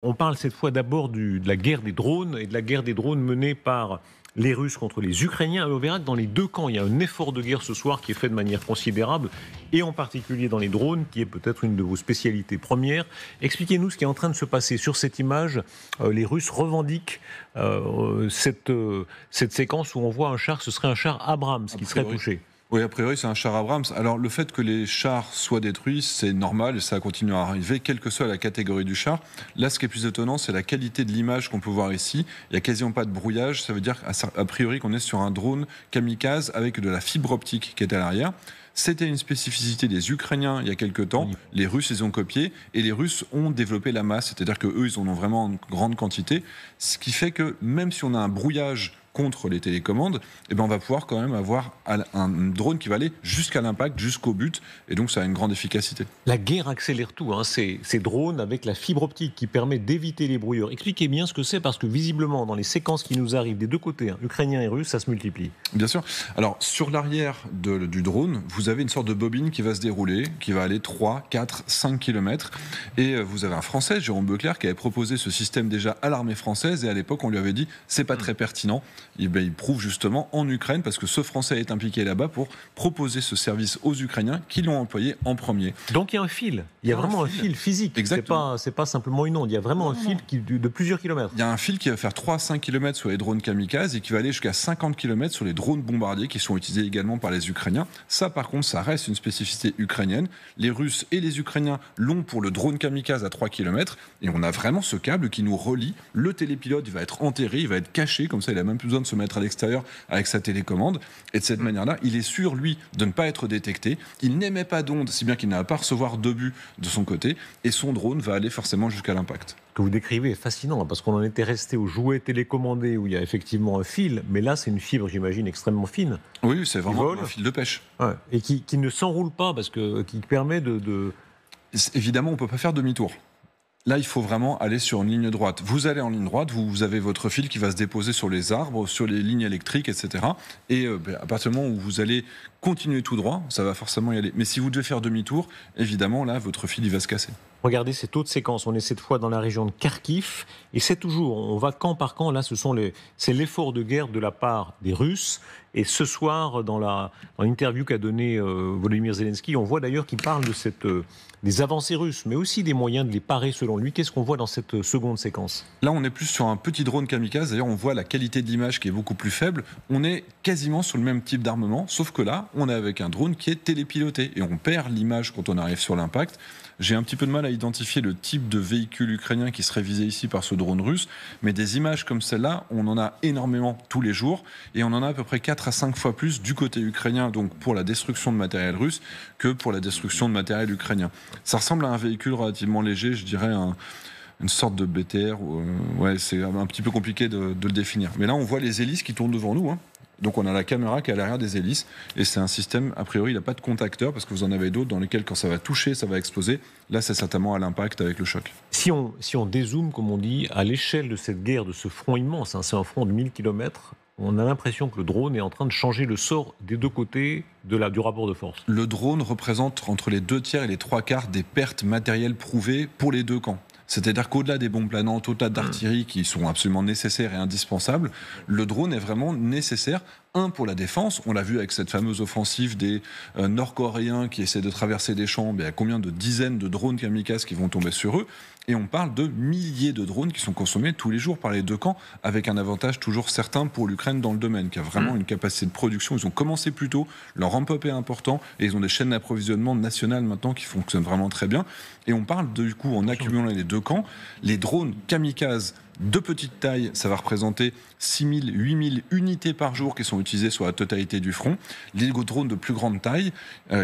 On parle cette fois d'abord de la guerre des drones et de la guerre des drones menée par les Russes contre les Ukrainiens. Et on verra que dans les deux camps, il y a un effort de guerre ce soir qui est fait de manière considérable, et en particulier dans les drones, qui est peut-être une de vos spécialités premières. Expliquez-nous ce qui est en train de se passer. Sur cette image, les Russes revendiquent cette séquence où on voit un char, ce serait un char Abrams qui serait touché. Oui, a priori, c'est un char Abrams. Alors, le fait que les chars soient détruits, c'est normal et ça continue à arriver, quelle que soit la catégorie du char. Là, ce qui est plus étonnant, c'est la qualité de l'image qu'on peut voir ici. Il n'y a quasiment pas de brouillage. Ça veut dire, a priori, qu'on est sur un drone kamikaze avec de la fibre optique qui est à l'arrière. C'était une spécificité des Ukrainiens il y a quelques temps. Les Russes, ils ont copié et les Russes ont développé la masse. C'est-à-dire qu'eux, ils en ont vraiment une grande quantité. Ce qui fait que même si on a un brouillage contre les télécommandes, eh ben on va pouvoir quand même avoir un drone qui va aller jusqu'à l'impact, jusqu'au but, et donc ça a une grande efficacité. La guerre accélère tout, hein. Ces drones avec la fibre optique qui permet d'éviter les brouilleurs. Expliquez bien ce que c'est, parce que visiblement, dans les séquences qui nous arrivent des deux côtés, hein, ukrainiens et russes, ça se multiplie. Bien sûr. Alors, sur l'arrière du drone, vous avez une sorte de bobine qui va se dérouler, qui va aller 3, 4, 5 km, et vous avez un Français, Jérôme Beclerc, qui avait proposé ce système déjà à l'armée française, et à l'époque, on lui avait dit, c'est pas très pertinent. Il prouve justement en Ukraine, parce que ce Français est impliqué là-bas pour proposer ce service aux Ukrainiens qui l'ont employé en premier. Donc il y a un fil, il y a vraiment un fil physique. Exactement. C'est pas simplement une onde, il y a vraiment un fil de plusieurs kilomètres. Il y a un fil qui va faire 3 à 5 km sur les drones kamikazes et qui va aller jusqu'à 50 km sur les drones bombardiers qui sont utilisés également par les Ukrainiens. Ça, par contre, ça reste une spécificité ukrainienne. Les Russes et les Ukrainiens l'ont pour le drone kamikaze à 3 km, et on a vraiment ce câble qui nous relie. Le télépilote, il va être enterré, il va être caché, comme ça il a même plus besoin de se mettre à l'extérieur avec sa télécommande, et de cette manière-là, il est sûr, lui, de ne pas être détecté. Il n'émet pas d'onde, si bien qu'il n'a pas à recevoir d'obus de son côté, et son drone va aller forcément jusqu'à l'impact. Ce que vous décrivez est fascinant, parce qu'on en était resté aux jouets télécommandés où il y a effectivement un fil, mais là c'est une fibre, j'imagine, extrêmement fine. Oui, c'est vraiment un fil de pêche. Ouais. Et qui ne s'enroule pas, parce que qui permet de... Évidemment, on ne peut pas faire demi-tour. Là, il faut vraiment aller sur une ligne droite. Vous allez en ligne droite, vous avez votre fil qui va se déposer sur les arbres, sur les lignes électriques, etc. Et à partir du moment où vous allez continuer tout droit, ça va forcément y aller. Mais si vous devez faire demi-tour, évidemment, là, votre fil, il va se casser. Regardez cette autre séquence, on est cette fois dans la région de Kharkiv, et c'est toujours, on va camp par camp, là c'est l'effort de guerre de la part des Russes, et ce soir, dans l'interview qu'a donné Volodymyr Zelensky, on voit d'ailleurs qu'il parle des avancées russes, mais aussi des moyens de les parer selon lui. Qu'est-ce qu'on voit dans cette seconde séquence ? Là, on est plus sur un petit drone kamikaze, d'ailleurs on voit la qualité de l'image qui est beaucoup plus faible, on est quasiment sur le même type d'armement, sauf que là, on est avec un drone qui est télépiloté, et on perd l'image quand on arrive sur l'impact. J'ai un petit peu de mal à identifier le type de véhicule ukrainien qui serait visé ici par ce drone russe, mais des images comme celle-là, on en a énormément tous les jours, et on en a à peu près 4 à 5 fois plus du côté ukrainien, donc pour la destruction de matériel russe, que pour la destruction de matériel ukrainien. Ça ressemble à un véhicule relativement léger, je dirais une sorte de BTR, ouais, c'est un petit peu compliqué de le définir. Mais là, on voit les hélices qui tournent devant nous, hein. Donc on a la caméra qui est à l'arrière des hélices, et c'est un système, a priori, il n'a pas de contacteur, parce que vous en avez d'autres dans lesquels, quand ça va toucher, ça va exploser. Là, c'est certainement à l'impact avec le choc. Si on dézoome, comme on dit, à l'échelle de cette guerre, de ce front immense, hein, c'est un front de 1000 km, on a l'impression que le drone est en train de changer le sort des deux côtés du rapport de force. Le drone représente entre les 2 tiers et les 3 quarts des pertes matérielles prouvées pour les deux camps. C'est-à-dire qu'au-delà des bombes planantes, au-delà d'artillerie qui sont absolument nécessaires et indispensables, le drone est vraiment nécessaire. Pour la défense, on l'a vu avec cette fameuse offensive des Nord-Coréens qui essaient de traverser des champs, il y a combien de dizaines de drones kamikazes qui vont tomber sur eux, et on parle de milliers de drones qui sont consommés tous les jours par les deux camps, avec un avantage toujours certain pour l'Ukraine dans le domaine, qui a vraiment une capacité de production. Ils ont commencé plus tôt, leur ramp-up est important, et ils ont des chaînes d'approvisionnement nationales maintenant qui fonctionnent vraiment très bien. Et on parle du coup, en accumulant les deux camps, les drones kamikazes de petite taille, ça va représenter 6 000, 8 000 unités par jour qui sont utilisées sur la totalité du front. Les drones de plus grande taille,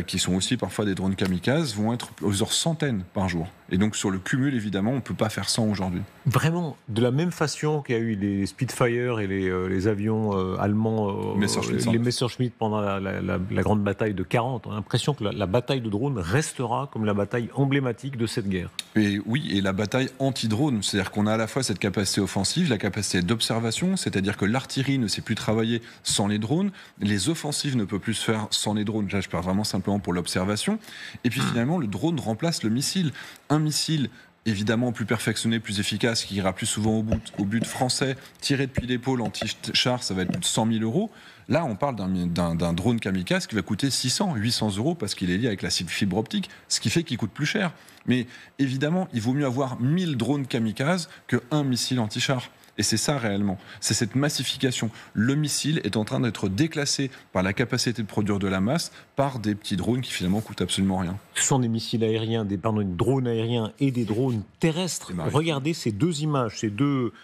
qui sont aussi parfois des drones kamikazes, vont être plusieurs centaines par jour. Et donc sur le cumul, évidemment, on ne peut pas faire 100 aujourd'hui. Vraiment, de la même façon qu'il y a eu les Spitfire et les avions allemands, les Messerschmitt pendant la grande bataille de 40, on a l'impression que la bataille de drones restera comme la bataille emblématique de cette guerre. Et oui, et la bataille anti-drone, c'est-à-dire qu'on a à la fois cette capacité offensive, la capacité d'observation, c'est-à-dire que l'artillerie ne sait plus travailler sans les drones, les offensives ne peuvent plus se faire sans les drones, là je parle vraiment simplement pour l'observation, et puis finalement le drone remplace le missile. Un missile évidemment plus perfectionné, plus efficace, qui ira plus souvent au but français, tiré depuis l'épaule, anti-char, ça va être plus de 100 000 euros. Là, on parle d'un drone kamikaze qui va coûter 600, 800 euros parce qu'il est lié avec la fibre optique, ce qui fait qu'il coûte plus cher. Mais évidemment, il vaut mieux avoir 1000 drones kamikazes qu'un missile anti-char. Et c'est ça réellement, c'est cette massification. Le missile est en train d'être déclassé par la capacité de produire de la masse par des petits drones qui finalement coûtent absolument rien. Ce sont des missiles aériens, des drones aériens et des drones terrestres. Regardez ces deux images, ces deux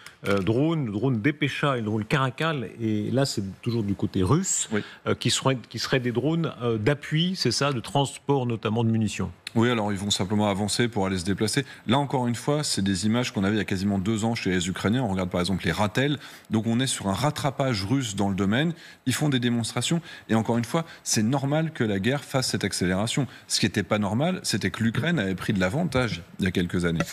drones, le drone Depesha et le drone Caracal. Et là, c'est toujours du côté russe, oui. Qui seraient des drones d'appui, c'est ça, de transport notamment de munitions. Oui, alors ils vont simplement avancer pour aller se déplacer. Là, encore une fois, c'est des images qu'on avait il y a quasiment 2 ans chez les Ukrainiens. On regarde par exemple les Ratel. Donc on est sur un rattrapage russe dans le domaine. Ils font des démonstrations. Et encore une fois, c'est normal que la guerre fasse cette accélération. Ce qui n'était pas normal, c'était que l'Ukraine avait pris de l'avantage il y a quelques années.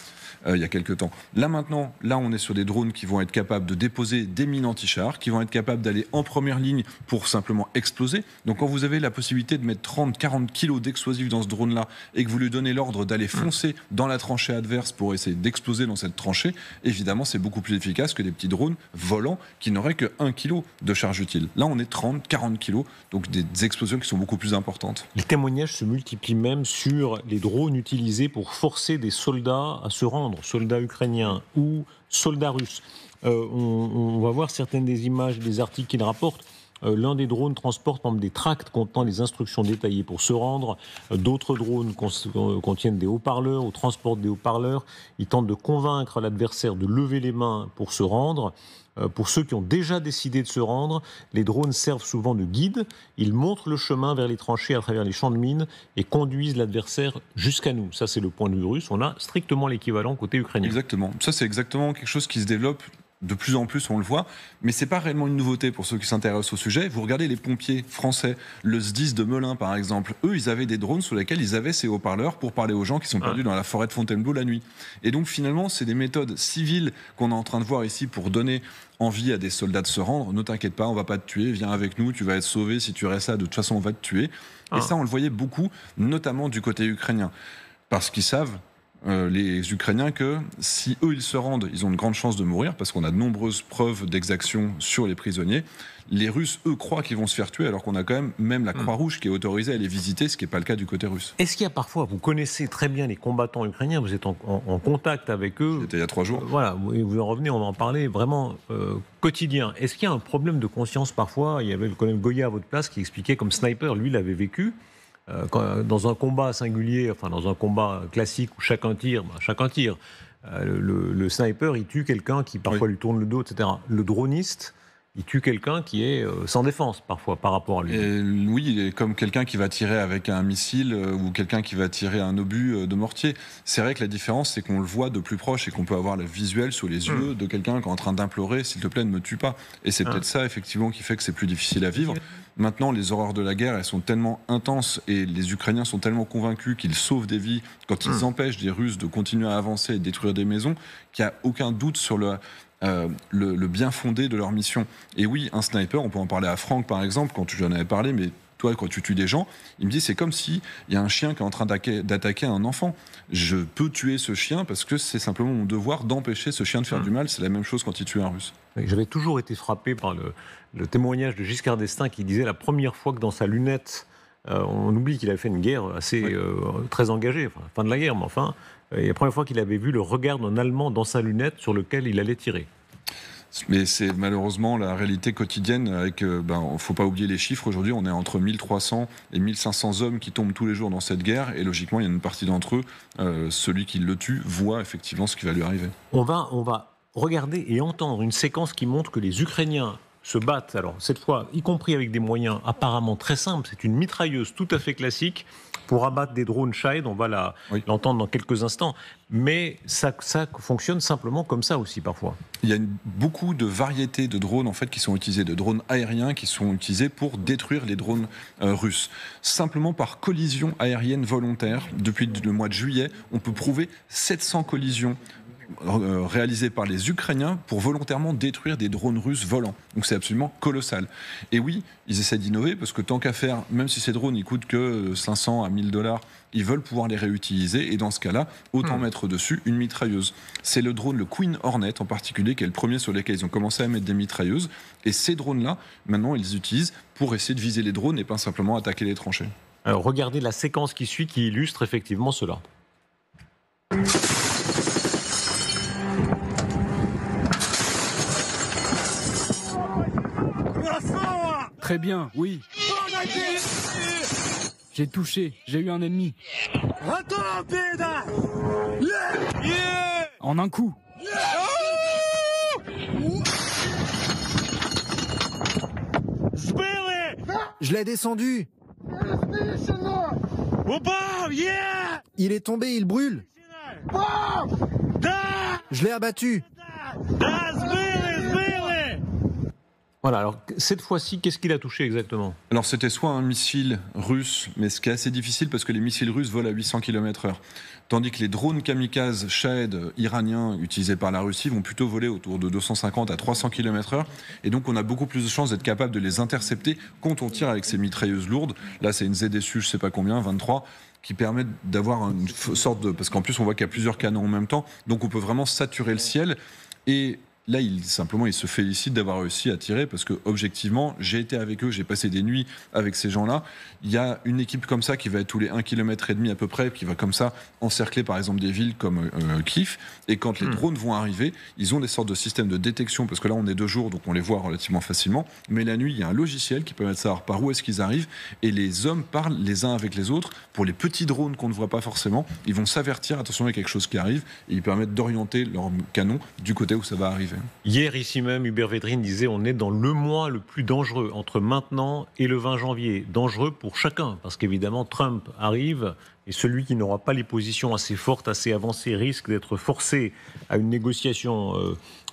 Il y a quelques temps. Là maintenant, on est sur des drones qui vont être capables de déposer des mines anti-chars, qui vont être capables d'aller en première ligne pour simplement exploser. Donc quand vous avez la possibilité de mettre 30-40 kilos d'explosifs dans ce drone-là et que vous lui donnez l'ordre d'aller foncer dans la tranchée adverse pour essayer d'exploser dans cette tranchée, évidemment c'est beaucoup plus efficace que des petits drones volants qui n'auraient que 1 kilo de charge utile. Là on est 30-40 kilos, donc des explosions qui sont beaucoup plus importantes. Les témoignages se multiplient même sur les drones utilisés pour forcer des soldats à se rendre, soldats ukrainiens ou soldats russes. On va voir certaines des images, des articles qui le rapportent. L'un des drones transporte par exemple, des tracts contenant les instructions détaillées pour se rendre. D'autres drones contiennent des haut-parleurs ou transportent des haut-parleurs. Ils tentent de convaincre l'adversaire de lever les mains pour se rendre. Pour ceux qui ont déjà décidé de se rendre, les drones servent souvent de guide. Ils montrent le chemin vers les tranchées à travers les champs de mines et conduisent l'adversaire jusqu'à nous. Ça, c'est le point de vue russe. On a strictement l'équivalent côté ukrainien. Exactement. Ça, c'est exactement quelque chose qui se développe de plus en plus, on le voit, mais c'est pas réellement une nouveauté pour ceux qui s'intéressent au sujet. Vous regardez les pompiers français, le SDIS de Melun par exemple, eux ils avaient des drones sur lesquels ils avaient ces haut-parleurs pour parler aux gens qui sont perdus dans la forêt de Fontainebleau la nuit. Et donc finalement c'est des méthodes civiles qu'on est en train de voir ici pour donner envie à des soldats de se rendre. Ne t'inquiète pas, on va pas te tuer, viens avec nous, tu vas être sauvé, si tu restes là, de toute façon on va te tuer. Et ça on le voyait beaucoup, notamment du côté ukrainien, parce qu'ils savent les Ukrainiens que si eux ils se rendent, ils ont de grandes chances de mourir parce qu'on a de nombreuses preuves d'exaction sur les prisonniers. Les Russes, eux, croient qu'ils vont se faire tuer alors qu'on a quand même la Croix-Rouge qui est autorisée à les visiter, ce qui n'est pas le cas du côté russe. Est-ce qu'il y a parfois, vous connaissez très bien les combattants ukrainiens, vous êtes en contact avec eux. C'était il y a 3 jours. Voilà, vous en revenez, on va en parler vraiment quotidien. Est-ce qu'il y a un problème de conscience parfois? Il y avait le colonel Goya à votre place qui expliquait comme sniper, lui l'avait vécu. Dans un combat singulier, enfin dans un combat classique où chacun tire, le sniper il tue quelqu'un qui parfois lui tourne le dos, etc. Le droniste, il tue quelqu'un qui est sans défense parfois par rapport à lui. Oui, il est comme quelqu'un qui va tirer avec un missile ou quelqu'un qui va tirer un obus de mortier. C'est vrai que la différence, c'est qu'on le voit de plus proche et qu'on peut avoir le visuel sous les yeux de quelqu'un qui est en train d'implorer « s'il te plaît, ne me tue pas ». Et c'est peut-être ça, effectivement, qui fait que c'est plus difficile à vivre. Maintenant, les horreurs de la guerre, elles sont tellement intenses et les Ukrainiens sont tellement convaincus qu'ils sauvent des vies quand ils empêchent des Russes de continuer à avancer et de détruire des maisons qu'il n'y a aucun doute sur le bien fondé de leur mission. Et oui, un sniper, on peut en parler à Franck par exemple, quand tu en avais parlé, mais toi, quand tu tues des gens, il me dit c'est comme s'il y a un chien qui est en train d'attaquer un enfant. Je peux tuer ce chien parce que c'est simplement mon devoir d'empêcher ce chien de faire du mal. C'est la même chose quand il tue un Russe. J'avais toujours été frappé par le témoignage de Giscard d'Estaing qui disait la première fois que dans sa lunette, on oublie qu'il avait fait une guerre assez très engagée, fin de la guerre, mais enfin, et la première fois qu'il avait vu le regard d'un Allemand dans sa lunette sur lequel il allait tirer. Mais c'est malheureusement la réalité quotidienne avec, faut pas oublier les chiffres. Aujourd'hui, on est entre 1300 et 1500 hommes qui tombent tous les jours dans cette guerre. Et logiquement, il y a une partie d'entre eux, celui qui le tue, voit effectivement ce qui va lui arriver. On va regarder et entendre une séquence qui montre que les Ukrainiens se battent, alors cette fois, y compris avec des moyens apparemment très simples. C'est une mitrailleuse tout à fait classique pour abattre des drones Shahed, on va l'entendre dans quelques instants. Mais ça fonctionne simplement comme ça aussi parfois. Il y a beaucoup de variétés de drones en fait qui sont utilisés, de drones aériens qui sont utilisés pour détruire les drones russes. Simplement par collision aérienne volontaire, depuis le mois de juillet, on peut prouver 700 collisions réalisé par les Ukrainiens pour volontairement détruire des drones russes volants. Donc c'est absolument colossal. Et oui, ils essaient d'innover parce que tant qu'à faire, même si ces drones ils coûtent que 500 à 1000 $, ils veulent pouvoir les réutiliser et dans ce cas-là, autant mettre dessus une mitrailleuse. C'est le drone, le Queen Hornet en particulier, qui est le premier sur lequel ils ont commencé à mettre des mitrailleuses. Et ces drones-là, maintenant, ils les utilisent pour essayer de viser les drones et pas simplement attaquer les tranchées. Alors regardez la séquence qui suit qui illustre effectivement cela. Très bien, oui. J'ai touché, j'ai eu un ennemi. En un coup. Je l'ai descendu. Il est tombé, il brûle. Je l'ai abattu. Voilà, alors cette fois-ci, qu'est-ce qu'il a touché exactement? Alors c'était soit un missile russe, mais ce qui est assez difficile parce que les missiles russes volent à 800 km/h. Tandis que les drones kamikazes Shahed iraniens utilisés par la Russie vont plutôt voler autour de 250 à 300 km/h. Et donc on a beaucoup plus de chances d'être capable de les intercepter quand on tire avec ces mitrailleuses lourdes. Là c'est une ZSU, je sais pas combien, 23, qui permet d'avoir une sorte de... Parce qu'en plus on voit qu'il y a plusieurs canons en même temps, donc on peut vraiment saturer le ciel. Et là, il se félicite d'avoir réussi à tirer parce que, objectivement, j'ai été avec eux, j'ai passé des nuits avec ces gens-là. Il y a une équipe comme ça qui va être tous les 1,5 km à peu près, qui va comme ça encercler par exemple des villes comme Kiev. Et quand les drones vont arriver, ils ont des sortes de systèmes de détection parce que là, on est de jour, donc on les voit relativement facilement. Mais la nuit, il y a un logiciel qui permet de savoir par où est-ce qu'ils arrivent. Et les hommes parlent les uns avec les autres. Pour les petits drones qu'on ne voit pas forcément, ils vont s'avertir, attention, il y a quelque chose qui arrive. Et ils permettent d'orienter leur canon du côté où ça va arriver. Hier, ici même, Hubert Védrine disait on est dans le mois le plus dangereux entre maintenant et le 20 janvier. Dangereux pour chacun, parce qu'évidemment, Trump arrive et celui qui n'aura pas les positions assez fortes, assez avancées, risque d'être forcé à une négociation,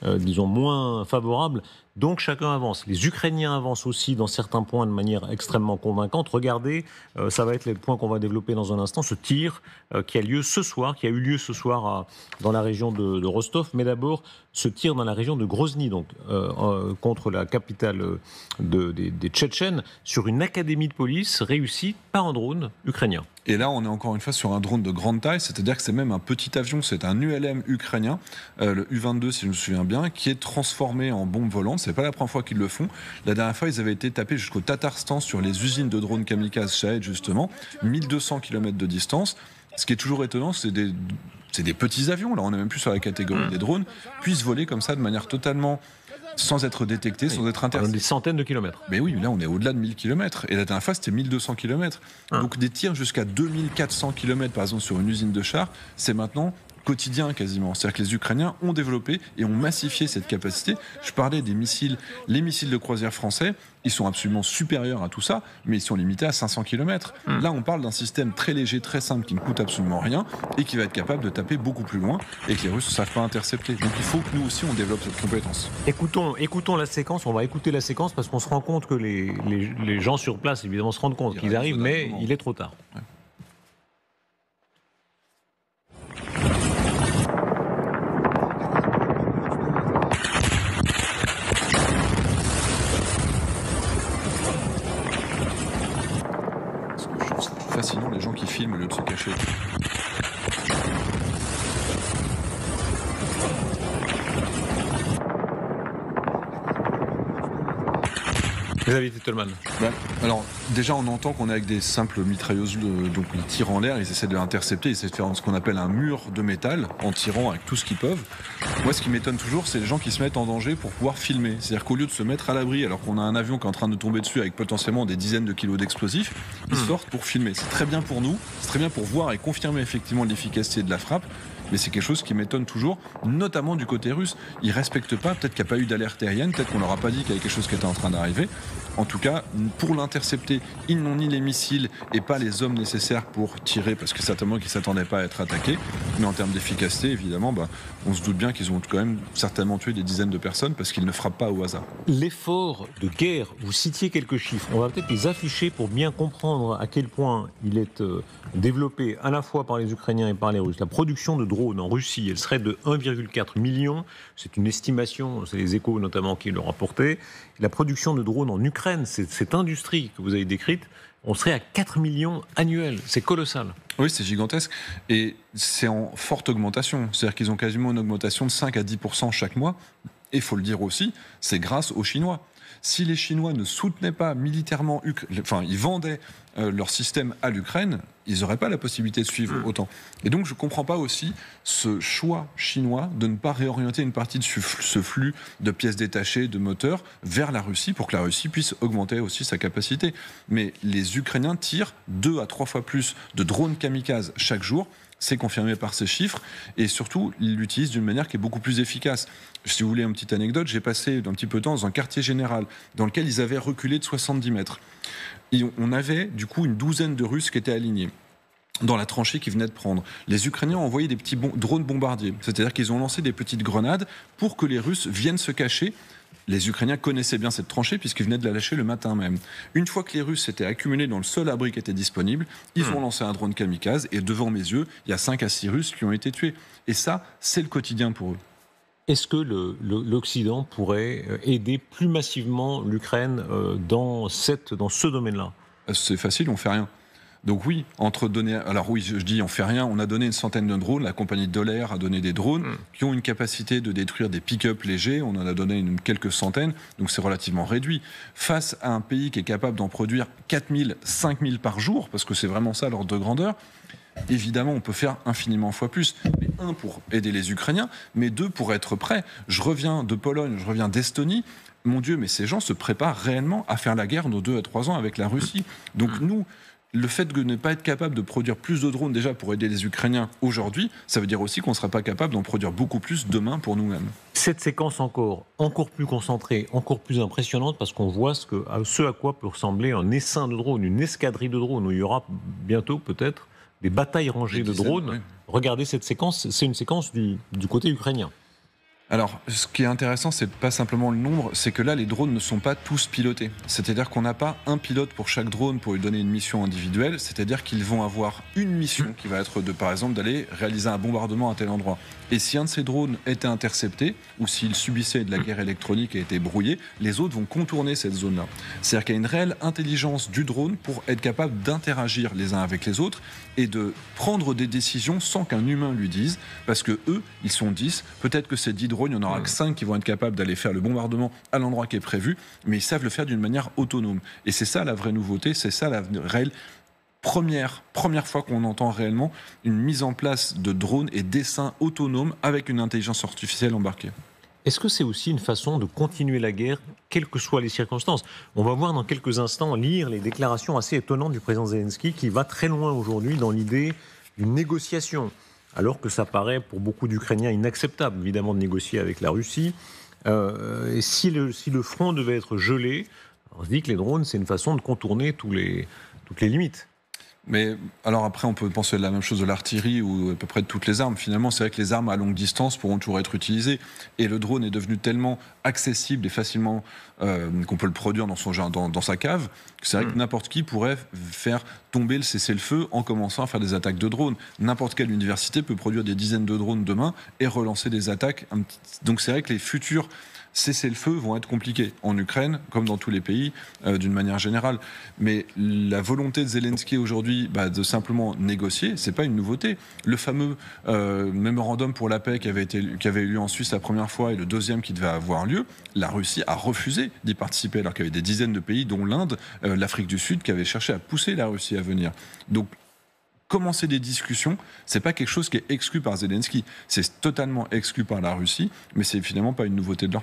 disons, moins favorable. Donc chacun avance. Les Ukrainiens avancent aussi dans certains points de manière extrêmement convaincante. Regardez, ça va être les points qu'on va développer dans un instant, ce tir qui a eu lieu ce soir dans la région de Rostov. Mais d'abord, ce tir dans la région de Grozny, donc contre la capitale des Tchétchènes, sur une académie de police réussie par un drone ukrainien. Et là, on est encore une fois sur un drone de grande taille, c'est-à-dire que c'est même un petit avion, c'est un ULM ukrainien, le U-22 si je me souviens bien, qui est transformé en bombe volante. C'est pas la première fois qu'ils le font. La dernière fois, ils avaient été tapés jusqu'au Tatarstan sur les usines de drones kamikazes Shahed, justement, 1200 km de distance. Ce qui est toujours étonnant, c'est des petits avions, là on n'est même plus sur la catégorie des drones, puissent voler comme ça de manière totalement... sans être détecté, sans être intercepté. Des centaines de kilomètres. Mais oui, là on est au-delà de 1000 km. Et la dernière fois c'était 1200 km. Donc des tirs jusqu'à 2400 km par exemple sur une usine de chars, c'est maintenant quotidien quasiment. C'est-à-dire que les Ukrainiens ont développé et ont massifié cette capacité. Je parlais des missiles, les missiles de croisière français, ils sont absolument supérieurs à tout ça, mais ils sont limités à 500 km. Là, on parle d'un système très léger, très simple, qui ne coûte absolument rien et qui va être capable de taper beaucoup plus loin et que les Russes ne savent pas intercepter. Donc il faut que nous aussi, on développe cette compétence. Écoutons la séquence, on va écouter la séquence parce qu'on se rend compte que les gens sur place, évidemment, se rendent compte qu'ils arrivent, mais il est trop tard. Ouais. Fascinant les gens qui filment au lieu de se cacher. Xavier Tettelmann. Alors, déjà, on entend qu'on est avec des simples mitrailleuses, donc ils tirent en l'air, ils essaient de l'intercepter, ils essaient de faire ce qu'on appelle un mur de métal, en tirant avec tout ce qu'ils peuvent. Moi, ce qui m'étonne toujours, c'est les gens qui se mettent en danger pour pouvoir filmer. C'est-à-dire qu'au lieu de se mettre à l'abri, alors qu'on a un avion qui est en train de tomber dessus avec potentiellement des dizaines de kilos d'explosifs, ils sortent pour filmer. C'est très bien pour nous, c'est très bien pour voir et confirmer effectivement l'efficacité de la frappe. Mais c'est quelque chose qui m'étonne toujours, notamment du côté russe. Ils ne respectent pas, peut-être qu'il n'y a pas eu d'alerte aérienne, peut-être qu'on leur a pas dit qu'il y avait quelque chose qui était en train d'arriver. En tout cas, pour l'intercepter, ils n'ont ni les missiles et pas les hommes nécessaires pour tirer, parce que certainement qu'ils ne s'attendaient pas à être attaqués. Mais en termes d'efficacité, évidemment, on se doute bien qu'ils ont quand même certainement tué des dizaines de personnes, parce qu'ils ne frappent pas au hasard. L'effort de guerre, vous citiez quelques chiffres, on va peut-être les afficher pour bien comprendre à quel point il est développé à la fois par les Ukrainiens et par les Russes. La production de drones drone en Russie, elle serait de 1,4 million. C'est une estimation, c'est les Échos notamment qui l'ont rapporté. La production de drones en Ukraine, cette industrie que vous avez décrite, on serait à 4 millions annuels. C'est colossal. Oui, c'est gigantesque. Et c'est en forte augmentation. C'est-à-dire qu'ils ont quasiment une augmentation de 5 à 10% chaque mois. Et il faut le dire aussi, c'est grâce aux Chinois. Si les Chinois ne soutenaient pas militairement, ils vendaient leur système à l'Ukraine, ils n'auraient pas la possibilité de suivre autant. Et donc je ne comprends pas aussi ce choix chinois de ne pas réorienter une partie de ce flux de pièces détachées, de moteurs, vers la Russie pour que la Russie puisse augmenter aussi sa capacité. Mais les Ukrainiens tirent 2 à 3 fois plus de drones kamikazes chaque jour. C'est confirmé par ces chiffres et surtout, ils l'utilisent d'une manière qui est beaucoup plus efficace. Si vous voulez une petite anecdote, j'ai passé un petit peu de temps dans un quartier général dans lequel ils avaient reculé de 70 mètres. Et on avait du coup une douzaine de Russes qui étaient alignés dans la tranchée qu'ils venaient de prendre. Les Ukrainiens ont envoyé des petits drones bombardiers, c'est-à-dire qu'ils ont lancé des petites grenades pour que les Russes viennent se cacher. Les Ukrainiens connaissaient bien cette tranchée puisqu'ils venaient de la lâcher le matin même. Une fois que les Russes s'étaient accumulés dans le seul abri qui était disponible, ils ont lancé un drone kamikaze et devant mes yeux, il y a 5 à 6 Russes qui ont été tués. Et ça, c'est le quotidien pour eux. Est-ce que l'Occident pourrait aider plus massivement l'Ukraine dans ce domaine-là ? C'est facile, on fait rien. Donc oui, alors oui, je dis on fait rien, on a donné une centaine de drones, la compagnie Doller a donné des drones qui ont une capacité de détruire des pick-up légers, on en a donné quelques centaines, donc c'est relativement réduit. Face à un pays qui est capable d'en produire 4000, 5000 par jour, parce que c'est vraiment ça l'ordre de grandeur, évidemment, on peut faire infiniment fois plus. Mais 1, pour aider les Ukrainiens, mais 2, pour être prêt. Je reviens de Pologne, je reviens d'Estonie. Mon Dieu, mais ces gens se préparent réellement à faire la guerre dans 2 à 3 ans avec la Russie. Donc nous, le fait de ne pas être capable de produire plus de drones déjà pour aider les Ukrainiens aujourd'hui, ça veut dire aussi qu'on ne sera pas capable d'en produire beaucoup plus demain pour nous-mêmes. Cette séquence encore plus concentrée, encore plus impressionnante, parce qu'on voit ce à quoi peut ressembler un essaim de drones, une escadrille de drones, où il y aura bientôt peut-être des batailles rangées de drones. Oui. Regardez cette séquence, c'est une séquence du côté ukrainien. Alors, ce qui est intéressant, c'est pas simplement le nombre, c'est que là, les drones ne sont pas tous pilotés. C'est-à-dire qu'on n'a pas un pilote pour chaque drone pour lui donner une mission individuelle, c'est-à-dire qu'ils vont avoir une mission qui va être par exemple, d'aller réaliser un bombardement à tel endroit. Et si un de ces drones était intercepté, ou s'il subissait de la guerre électronique et était brouillé, les autres vont contourner cette zone-là. C'est-à-dire qu'il y a une réelle intelligence du drone pour être capable d'interagir les uns avec les autres et de prendre des décisions sans qu'un humain lui dise, parce que eux, ils sont 10, peut-être que ces 10 drones, il n'y en aura que 5 qui vont être capables d'aller faire le bombardement à l'endroit qui est prévu, mais ils savent le faire d'une manière autonome. Et c'est ça la vraie nouveauté, c'est ça la réelle première fois qu'on entend réellement une mise en place de drones et d'essaims autonomes avec une intelligence artificielle embarquée. Est-ce que c'est aussi une façon de continuer la guerre, quelles que soient les circonstances ? On va voir dans quelques instants lire les déclarations assez étonnantes du président Zelensky qui va très loin aujourd'hui dans l'idée d'une négociation, alors que ça paraît pour beaucoup d'Ukrainiens inacceptable, évidemment, de négocier avec la Russie. Et si le front devait être gelé, on se dit que les drones, c'est une façon de contourner toutes les limites. Mais alors après, on peut penser la même chose de l'artillerie ou à peu près de toutes les armes. Finalement, c'est vrai que les armes à longue distance pourront toujours être utilisées. Et le drone est devenu tellement accessible et facilement qu'on peut le produire dans sa cave. C'est vrai que n'importe qui pourrait faire tomber le cessez-le-feu en commençant à faire des attaques de drones. N'importe quelle université peut produire des dizaines de drones demain et relancer des attaques. Donc c'est vrai que les futurs cessez-le-feu vont être compliqués en Ukraine, comme dans tous les pays, d'une manière générale. Mais la volonté de Zelensky aujourd'hui de simplement négocier, c'est pas une nouveauté. Le fameux mémorandum pour la paix qui avait eu lieu en Suisse la première fois et le deuxième qui devait avoir lieu, la Russie a refusé d'y participer, alors qu'il y avait des dizaines de pays, dont l'Inde, l'Afrique du Sud, qui avaient cherché à pousser la Russie à venir. Donc, commencer des discussions, c'est pas quelque chose qui est exclu par Zelensky. C'est totalement exclu par la Russie, mais c'est finalement pas une nouveauté de leur